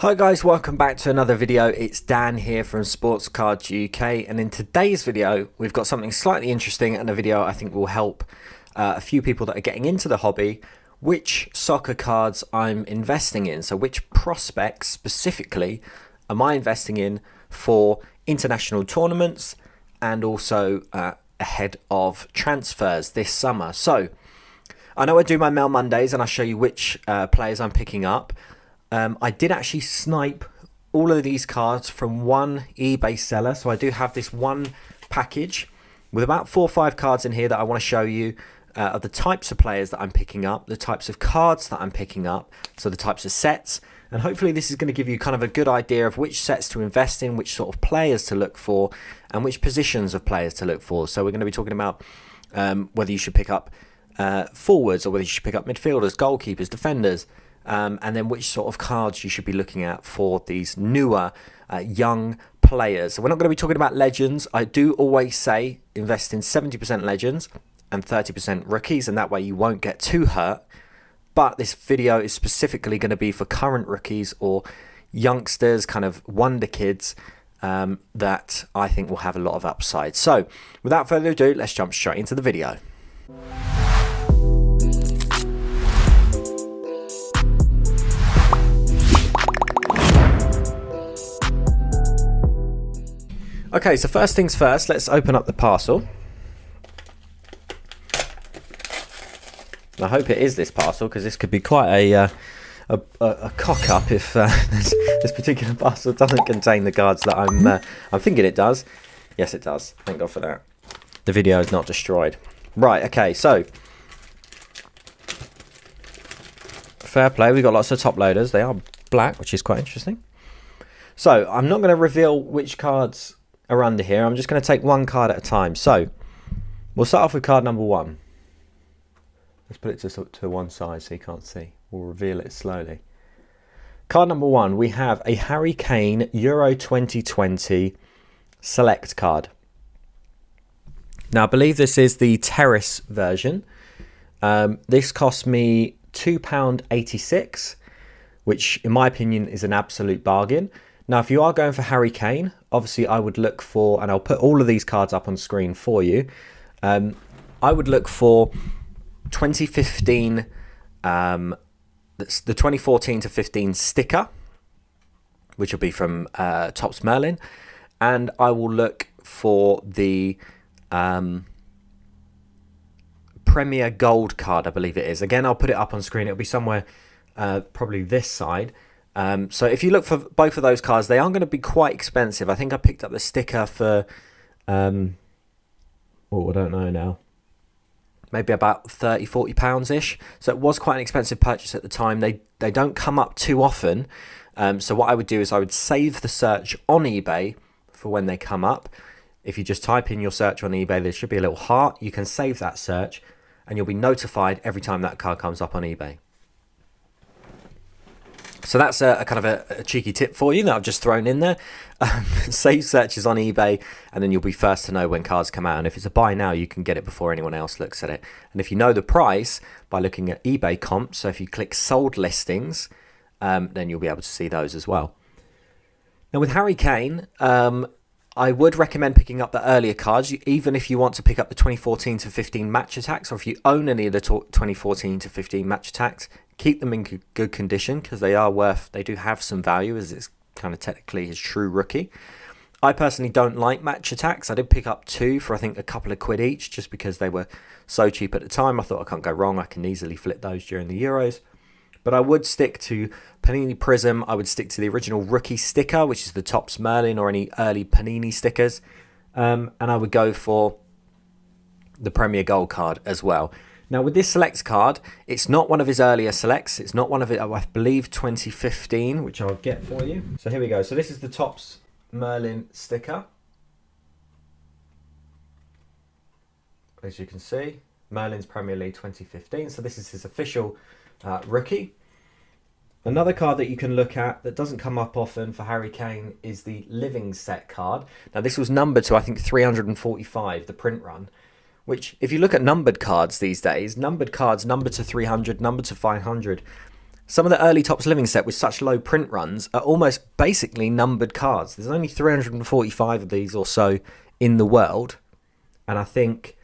Hi guys, welcome back to another video. It's Dan here from sportscardsuk, and in today's video we've got something slightly interesting and a video I think will help a few people that are getting into the hobby, which soccer cards I'm investing in. So which prospects specifically am I investing in for international tournaments and also ahead of transfers this summer. So I know I do my Mail Mondays and I show you which players I'm picking up. I did actually snipe all of these cards from one eBay seller. So I do have this one package with about 4 or 5 cards in here that I want to show you of the types of players that I'm picking up, the types of cards that I'm picking up, so the types of sets. And hopefully this is going to give you kind of a good idea of which sets to invest in, which sort of players to look for, and which positions of players to look for. So we're going to be talking about whether you should pick up forwards or whether you should pick up midfielders, goalkeepers, defenders, and then which sort of cards you should be looking at for these newer young players. So we're not going to be talking about legends. I do always say invest in 70% legends and 30% rookies, and that way you won't get too hurt. But this video is specifically going to be for current rookies or youngsters, kind of wonder kids, that I think will have a lot of upside. So without further ado, let's jump straight into the video. Okay, so first things first, let's open up the parcel. I hope it is this parcel, because this could be quite a cock up if this particular parcel doesn't contain the cards that I'm thinking it does. Yes, it does. Thank God for that. The video is not destroyed. Right. Okay. So fair play. We've got lots of top loaders. They are black, which is quite interesting. So I'm not going to reveal which cards are under here. I'm just going to take one card at a time. So we'll start off with card number 1. Let's put it to one side so you can't see. We'll reveal it slowly. Card number 1, we have a Harry Kane Euro 2020 select card. Now I believe this is the terrace version. This cost me £2.86, which in my opinion is an absolute bargain. Now, if you are going for Harry Kane, obviously I would look for, and I'll put all of these cards up on screen for you. I would look for 2015, that's the 2014 to 15 sticker, which will be from Topps Merlin. And I will look for the Premier Gold card, I believe it is. Again, I'll put it up on screen. It'll be somewhere probably this side. So if you look for both of those cards, they are going to be quite expensive. I think I picked up the sticker for, I don't know now, maybe about £30-40-ish. So it was quite an expensive purchase at the time. They don't come up too often. So what I would do is I would save the search on eBay for when they come up. If you just type in your search on eBay, there should be a little heart. You can save that search and you'll be notified every time that card comes up on eBay. So that's a kind of a cheeky tip for you that I've just thrown in there. Save searches on eBay and then you'll be first to know when cards come out. And if it's a buy now, you can get it before anyone else looks at it. And if you know the price by looking at eBay comps, so if you click sold listings, then you'll be able to see those as well. Now with Harry Kane, I would recommend picking up the earlier cards, even if you want to pick up the 2014 to 15 match attacks, or if you own any of the 2014 to 15 match attacks, keep them in good condition because they do have some value, as it's kind of technically his true rookie. I personally don't like match attacks. I did pick up 2 for I think a couple of quid each, just because they were so cheap at the time. I thought I can't go wrong. I can easily flip those during the Euros. But I would stick to Panini Prism. I would stick to the original rookie sticker, which is the Topps Merlin or any early Panini stickers. And I would go for the Premier Gold card as well. Now with this select card, it's not one of his earlier selects. It's not one of it, I believe 2015, which I'll get for you. So here we go. So this is the Topps Merlin sticker. As you can see, Merlin's Premier League 2015. So this is his official rookie. Another card that you can look at that doesn't come up often for Harry Kane is the Living Set card. Now this was numbered to I think 345, the print run, which if you look at numbered cards these days, numbered cards numbered to 300, numbered to 500, Some of the early Topps Living set with such low print runs are almost basically numbered cards. There's only 345 of these or so in the world, and I think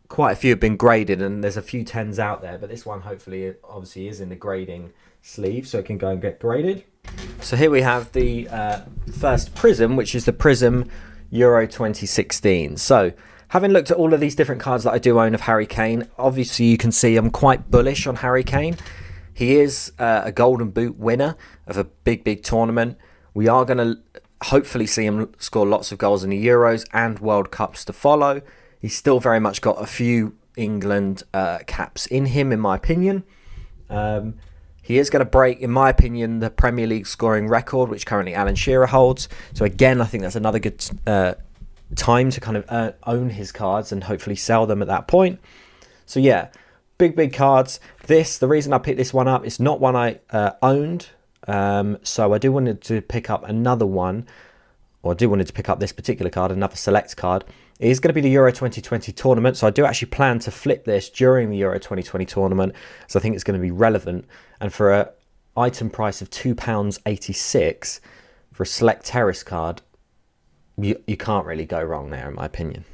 quite a few have been graded, and there's a few 10s out there, but this one hopefully obviously is in the grading sleeve, so it can go and get graded. So here we have the first Prism, which is the Prism Euro 2016. So having looked at all of these different cards that I do own of Harry Kane, obviously you can see I'm quite bullish on Harry Kane. He is a Golden Boot winner of a big tournament. We are going to hopefully see him score lots of goals in the Euros and World Cups to follow. He's still very much got a few England caps in him, in my opinion. He is going to break, in my opinion, the Premier League scoring record, which currently Alan Shearer holds. So again, I think that's another good time to kind of own his cards and hopefully sell them at that point. So yeah, big cards. The reason I picked this one up, it's not one I owned. So I do wanted to pick up another one, or I do wanted to pick up this particular card, another select card. It is going to be the Euro 2020 tournament, so I do actually plan to flip this during the Euro 2020 tournament, so I think it's going to be relevant. And for an item price of £2.86 for a select terrace card, you can't really go wrong there, in my opinion.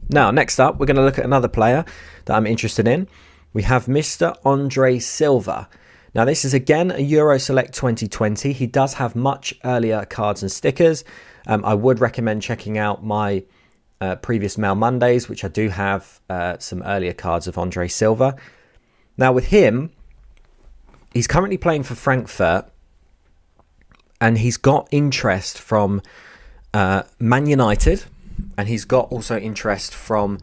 Now, next up, we're going to look at another player that I'm interested in. We have Mr. Andre Silva. Now, this is again a Euro Select 2020. He does have much earlier cards and stickers. I would recommend checking out my previous Mail Mondays, which I do have some earlier cards of Andre Silva. Now, with him, he's currently playing for Frankfurt, and he's got interest from Man United, and he's got also interest from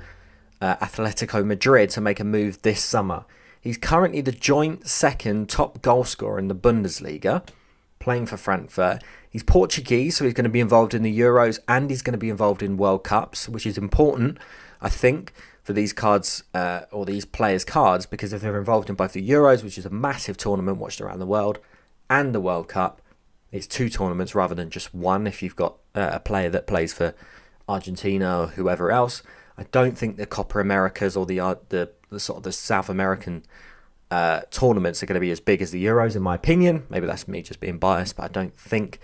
Atletico Madrid to make a move this summer. He's currently the joint second top goal scorer in the Bundesliga, playing for Frankfurt. He's Portuguese, so he's going to be involved in the Euros and he's going to be involved in World Cups, which is important, I think, for these cards or these players' cards, because if they're involved in both the Euros, which is a massive tournament watched around the world, and the World Cup, it's two tournaments rather than just one if you've got a player that plays for Argentina or whoever else. I don't think the Copa Americas or the sort of the South American tournaments are going to be as big as the Euros, in my opinion. Maybe that's me just being biased, but I don't think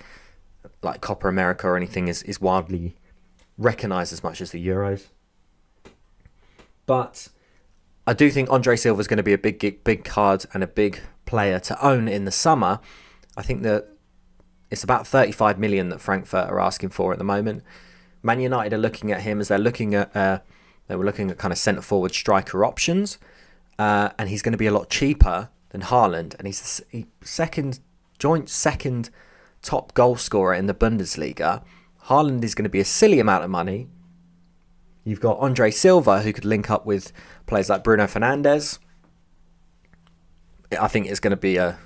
like Copa America or anything is widely recognised as much as the Euros. But I do think Andre Silva is going to be a big card and a big player to own in the summer. I think that it's about 35 million that Frankfurt are asking for at the moment. Man United are looking at him as they were looking at kind of centre forward striker options, and he's going to be a lot cheaper than Haaland, and he's joint second top goal scorer in the Bundesliga. Haaland is going to be a silly amount of money. You've got Andre Silva, who could link up with players like Bruno Fernandes. I think it's going to be a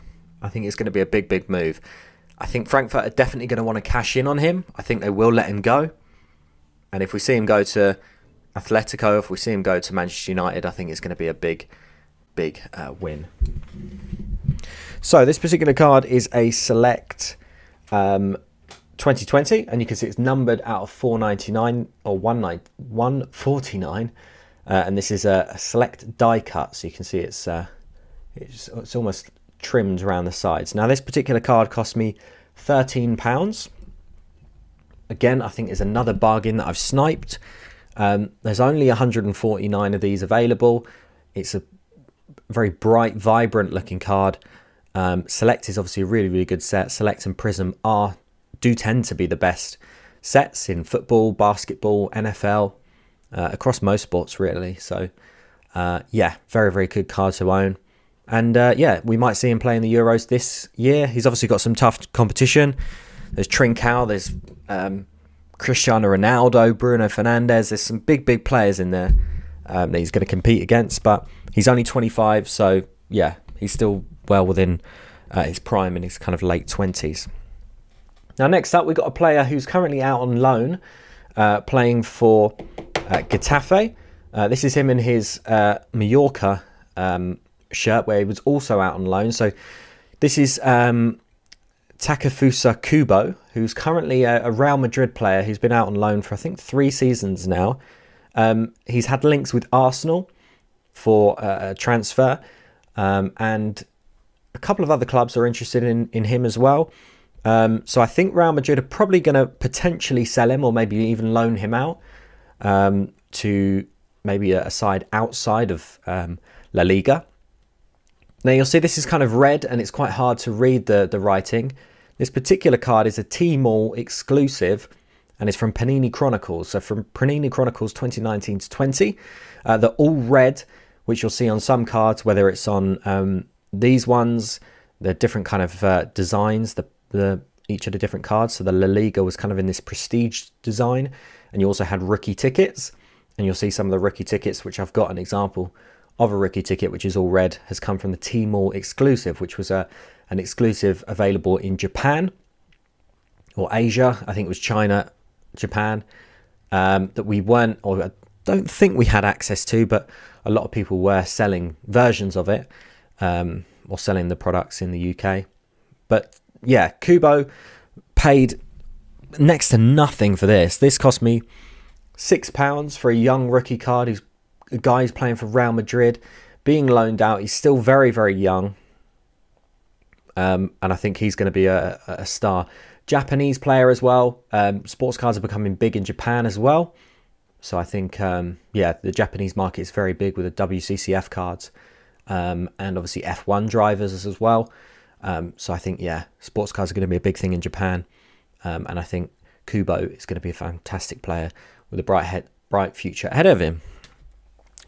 big move. I think Frankfurt are definitely going to want to cash in on him. I think they will let him go. And if we see him go to Atletico, if we see him go to Manchester United, I think it's going to be a big win. So this particular card is a select 2020, and you can see it's numbered out of 499 or 149, and this is a select die cut, so you can see it's almost trimmed around the sides. Now this particular card cost me £13. Again, I think is another bargain that I've sniped. There's only 149 of these available. It's a very bright, vibrant looking card. Select is obviously a really good set. Select and Prism do tend to be the best sets in football, basketball, NFL, across most sports really. So yeah, very good card to own. And yeah, we might see him play in the Euros this year. He's obviously got some tough competition. There's Trincao, there's Cristiano Ronaldo, Bruno Fernandes. There's some big players in there that he's going to compete against. But he's only 25, so yeah, he's still well within his prime in his kind of late 20s. Now, next up, we've got a player who's currently out on loan, playing for Getafe. This is him in his Mallorca shirt, where he was also out on loan. So this is Takumikubo, who's currently a Real Madrid player who's been out on loan for, I think, 3 seasons now. He's had links with Arsenal for a transfer. and a couple of other clubs are interested in him as well. So I think Real Madrid are probably going to potentially sell him, or maybe even loan him out to maybe a side outside of La Liga. Now you'll see this is kind of red and it's quite hard to read the writing. This particular card is a T-Mall exclusive and it's from Panini Chronicles. So from Panini Chronicles 2019 to 20. They're all red, which you'll see on some cards, whether it's on these ones. They're different kind of designs, each of the different cards. So the La Liga was kind of in this prestige design, and you also had rookie tickets, and you'll see some of the rookie tickets, which I've got an example of a rookie ticket, which is all red, has come from the T-Mall exclusive, which was an exclusive available in Japan or Asia. I think it was China, Japan, that we weren't, or I don't think we had access to, but a lot of people were selling versions of it, or selling the products in the UK. But yeah, Kubo paid next to nothing for this. This cost me £6 for a young rookie card. He's a guy who's playing for Real Madrid, being loaned out. He's still very, very young. And I think he's going to be a star. Japanese player as well. Sports cards are becoming big in Japan as well. So I think, the Japanese market is very big with the WCCF cards. And obviously F1 drivers as well. So I think, sports cards are going to be a big thing in Japan. And I think Kubo is going to be a fantastic player with a bright future ahead of him.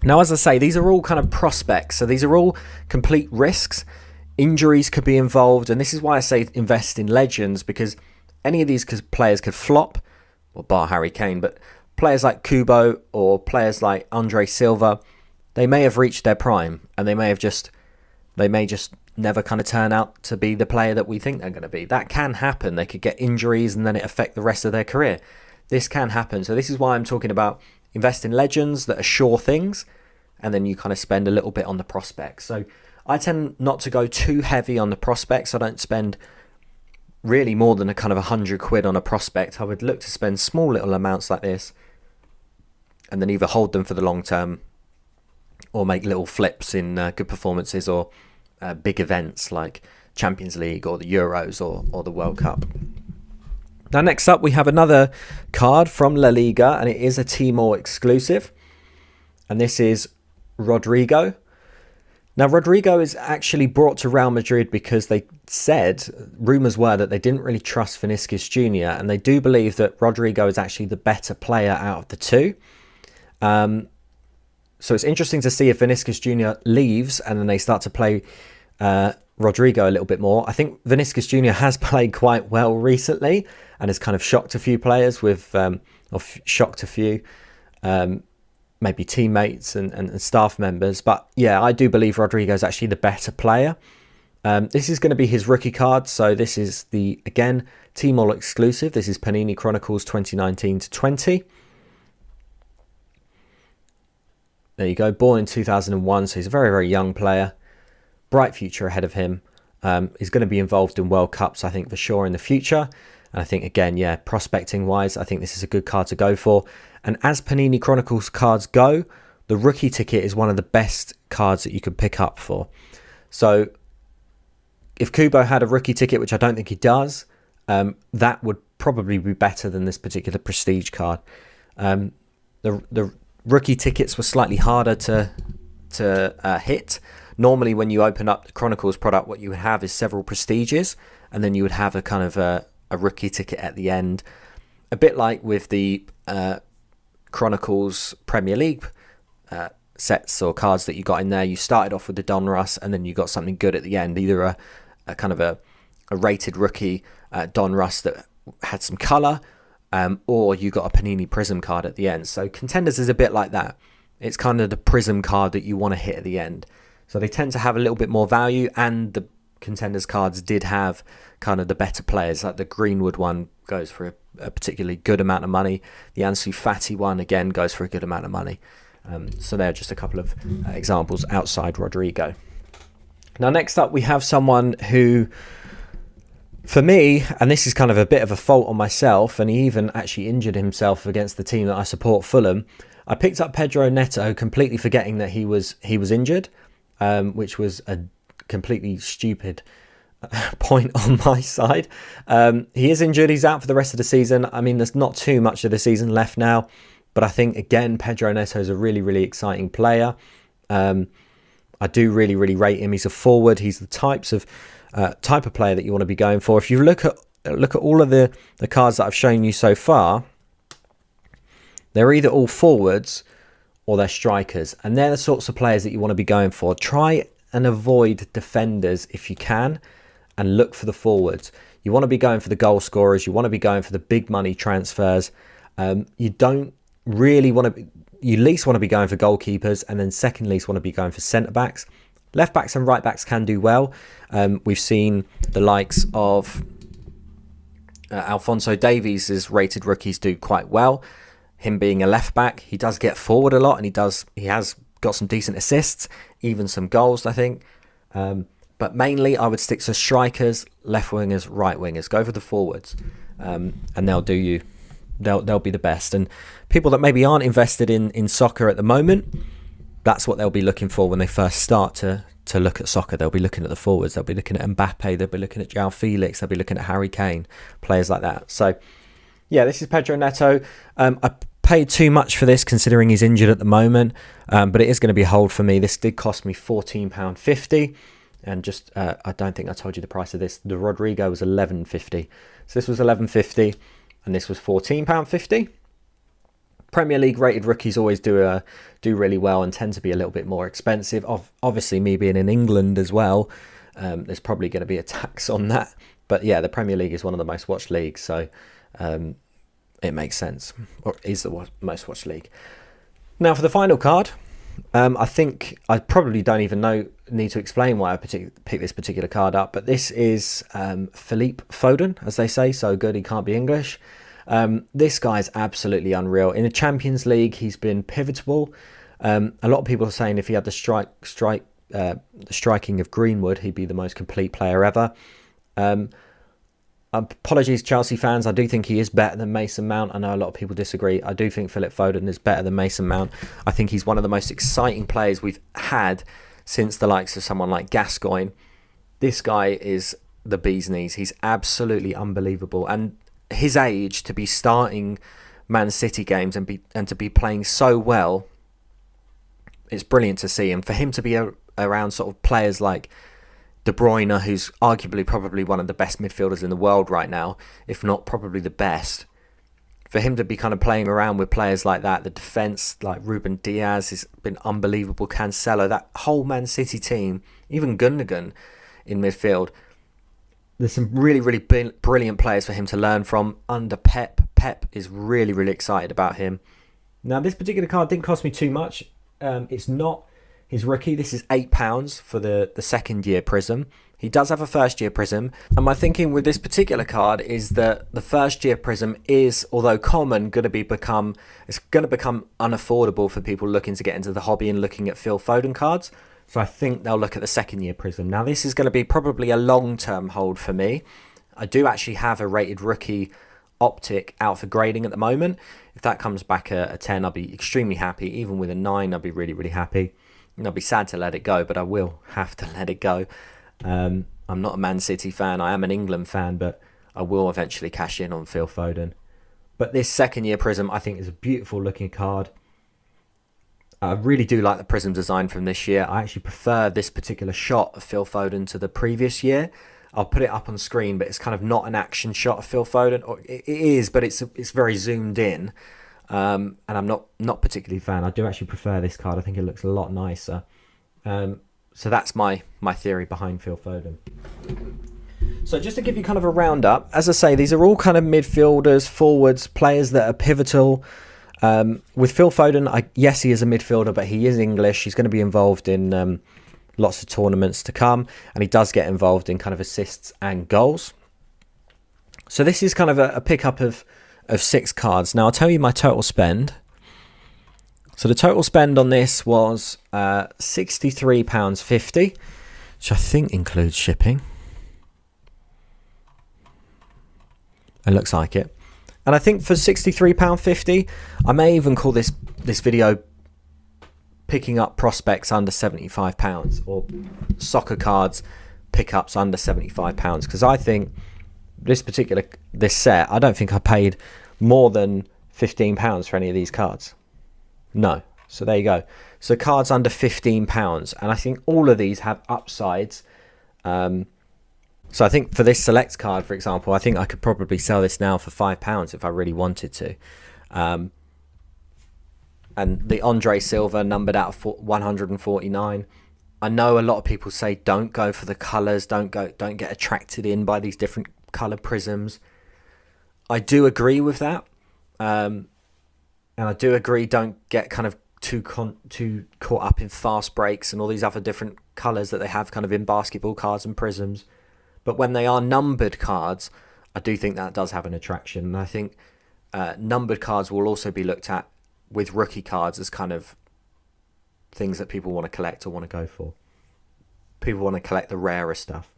Now, as I say, these are all kind of prospects. So these are all complete risks. Injuries could be involved. And this is why I say invest in legends, because any of these players could flop, well, bar Harry Kane, but players like Kubo or players like Andre Silva, they may have reached their prime and they may just never kind of turn out to be the player that we think they're going to be. That can happen. They could get injuries and then it affect the rest of their career. This can happen. So this is why I'm talking about invest in legends that are sure things, and then you kind of spend a little bit on the prospects. So I tend not to go too heavy on the prospects. I don't spend really more than a kind of £100 on a prospect. I would look to spend small little amounts like this and then either hold them for the long term or make little flips in good performances or big events like Champions League or the Euros or the World Cup. Now, next up, we have another card from La Liga, and it is a T-Mall exclusive. And this is Rodrigo. Now, Rodrigo is actually brought to Real Madrid because they said, rumours were that they didn't really trust Vinicius Jr. And they do believe that Rodrigo is actually the better player out of the two. So it's interesting to see if Vinicius Jr. leaves and then they start to play Rodrigo a little bit more. I think Vinicius Jr. has played quite well recently and has kind of shocked a few players shocked a few maybe teammates and staff members. But yeah, I do believe Rodrigo is actually the better player. This is going to be his rookie card. So this is again, T-Mall exclusive. This is Panini Chronicles 2019 to 20. There you go. Born in 2001. So he's a very, very young player. Bright future ahead of him. He's going to be involved in World Cups, I think, for sure in the future. And I think, again, prospecting wise, I think this is a good card to go for. And as Panini Chronicles cards go, the rookie ticket is one of the best cards that you can pick up for. So if Kubo had a rookie ticket, which I don't think he does, that would probably be better than this particular prestige card. The rookie tickets were slightly harder to hit. Normally, when you open up the Chronicles product, what you would have is several prestiges, and then you would have a kind of a rookie ticket at the end. A bit like with the Chronicles Premier League sets or cards that you got in there. You started off with the Donruss, and then you got something good at the end, either a kind of a rated rookie Donruss that had some colour, or you got a Panini Prism card at the end. So Contenders is a bit like that. It's kind of the Prism card that you want to hit at the end. So they tend to have a little bit more value, and the Contenders cards did have kind of the better players. Like the Greenwood one goes for a particularly good amount of money. The Ansu Fati one, again, goes for a good amount of money. So they're just a couple of examples outside Rodrigo. Now, next up, we have someone who, for me, and this is kind of a bit of a fault on myself, and he even actually injured himself against the team that I support, Fulham. I picked up Pedro Neto, completely forgetting that he was injured. which was a completely stupid point on my side. He is injured. He's out for the rest of the season. I mean, there's not too much of the season left now, but I think, again, Pedro Neto is a really, really exciting player. I do really, really rate him. He's a forward. He's the type of player that you want to be going for. If you look at all of the cards that I've shown you so far, they're either all forwards or they're strikers, and they're the sorts of players that you want to be going for. Try and avoid defenders if you can, and look for the forwards. You want to be going for the goal scorers. You want to be going for the big money transfers. You don't really want to. You least want to be going for goalkeepers, and then second least want to be going for centre backs. Left backs and right backs can do well. We've seen the likes of Alphonso Davies' rated rookies do quite well. Him being a left back, he does get forward a lot, and he has got some decent assists, even some goals, I think. But mainly, I would stick to strikers, left wingers, right wingers. Go for the forwards, and they'll do you. They'll be the best. And people that maybe aren't invested in soccer at the moment, that's what they'll be looking for when they first start to look at soccer. They'll be looking at the forwards. They'll be looking at Mbappe. They'll be looking at João Felix. They'll be looking at Harry Kane, players like that. So, yeah, this is Pedro Neto. I paid too much for this considering he's injured at the moment, but it is going to be a hold for me. This did cost me £14.50. And just, I don't think I told you the price of this. The Rodrigo was £11.50. So this was £11.50. And this was £14.50. Premier League rated rookies always do really well and tend to be a little bit more expensive. Obviously, me being in England as well, there's probably going to be a tax on that. But yeah, the Premier League is one of the most watched leagues, so it makes sense, or is the most watched league. Now for the final card, I think I probably don't even need to explain why I picked this particular card up, but this is Philippe Foden, as they say, so good he can't be English. This guy's absolutely unreal. In the Champions League, he's been pivotal. A lot of people are saying if he had the striking of Greenwood, he'd be the most complete player ever. Apologies, Chelsea fans. I do think he is better than Mason Mount. I know a lot of people disagree. I do think Philip Foden is better than Mason Mount. I think he's one of the most exciting players we've had since the likes of someone like Gascoigne. This guy is the bee's knees. He's absolutely unbelievable. And his age to be starting Man City games and to be playing so well, it's brilliant to see. And for him to be around sort of players like De Bruyne, who's arguably probably one of the best midfielders in the world right now, if not probably the best. For him to be kind of playing around with players like that, the defence, like Ruben Diaz, has been unbelievable. Cancelo, that whole Man City team, even Gundogan in midfield. There's some really, really brilliant players for him to learn from under Pep. Pep is really, really excited about him. Now, this particular card didn't cost me too much. It's not his rookie. This is £8 for the second year prism. He does have a first year prism. And my thinking with this particular card is that the first year prism is, although common, it's going to become unaffordable for people looking to get into the hobby and looking at Phil Foden cards. So I think they'll look at the second year prism. Now this is going to be probably a long-term hold for me. I do actually have a rated rookie optic out for grading at the moment. If that comes back a 10, I'll be extremely happy. Even with a 9, I'll be really, really happy. And I'll be sad to let it go, but I will have to let it go. I'm not a Man City fan. I am an England fan, but I will eventually cash in on Phil Foden. But this second year prism, I think, is a beautiful looking card. I really do like the prism design from this year. I actually prefer this particular shot of Phil Foden to the previous year. I'll put it up on screen, but it's kind of not an action shot of Phil Foden. Or it is, but it's very zoomed in. And I'm not particularly a fan. I do actually prefer this card. I think it looks a lot nicer. So that's my theory behind Phil Foden. So just to give you kind of a roundup, as I say, these are all kind of midfielders, forwards, players that are pivotal. With Phil Foden, yes, he is a midfielder, but he is English. He's going to be involved in lots of tournaments to come, and he does get involved in kind of assists and goals. So this is kind of a pickup of 6 cards. Now I'll tell you my total spend. So the total spend on this was £63.50, which I think includes shipping. It looks like it. And I think for £63.50, I may even call this video picking up prospects under £75 or soccer cards pickups under £75, because I think this set, I don't think I paid more than £15 for any of these cards. No. So there you go. So cards under £15, and I think all of these have upsides. So I think for this select card, for example, I think I could probably sell this now for £5 if I really wanted to. And the Andre Silva numbered out of 149. I know a lot of people say don't go for the colours, don't get attracted in by these different colour prisms. I do agree with that, and I do agree don't get kind of too caught up in fast breaks and all these other different colours that they have kind of in basketball cards and prisms. But when they are numbered cards, I do think that does have an attraction, and I think numbered cards will also be looked at with rookie cards as kind of things that people want to collect or want to go for. People want to collect the rarer stuff.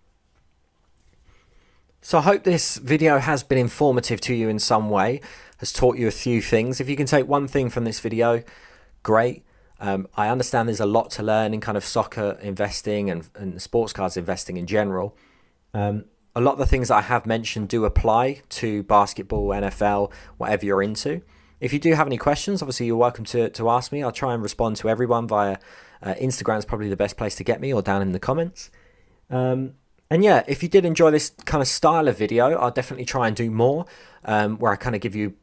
So I hope this video has been informative to you in some way, has taught you a few things. If you can take one thing from this video, great. I understand there's a lot to learn in kind of soccer investing and sports cards investing in general. A lot of the things that I have mentioned do apply to basketball, NFL, whatever you're into. If you do have any questions, obviously you're welcome to ask me. I'll try and respond to everyone via Instagram is probably the best place to get me, or down in the comments. And yeah, if you did enjoy this kind of style of video, I'll definitely try and do more, where I kind of give you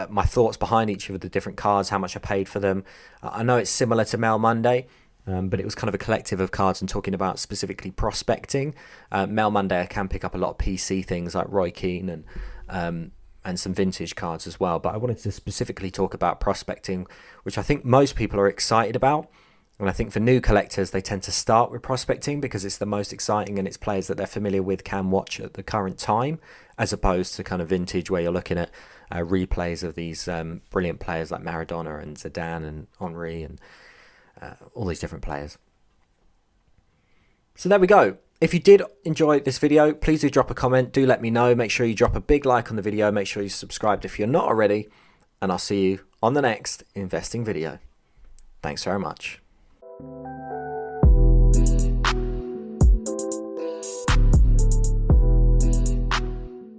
my thoughts behind each of the different cards, how much I paid for them. I know it's similar to Mail Monday, but it was kind of a collective of cards and talking about specifically prospecting. Mail Monday, I can pick up a lot of PC things like Roy Keane and some vintage cards as well. But I wanted to specifically talk about prospecting, which I think most people are excited about. And I think for new collectors, they tend to start with prospecting because it's the most exciting and it's players that they're familiar with, can watch at the current time, as opposed to kind of vintage where you're looking at replays of these brilliant players like Maradona and Zidane and Henry and all these different players. So there we go. If you did enjoy this video, please do drop a comment. Do let me know. Make sure you drop a big like on the video. Make sure you subscribed if you're not already. And I'll see you on the next investing video. Thanks very much.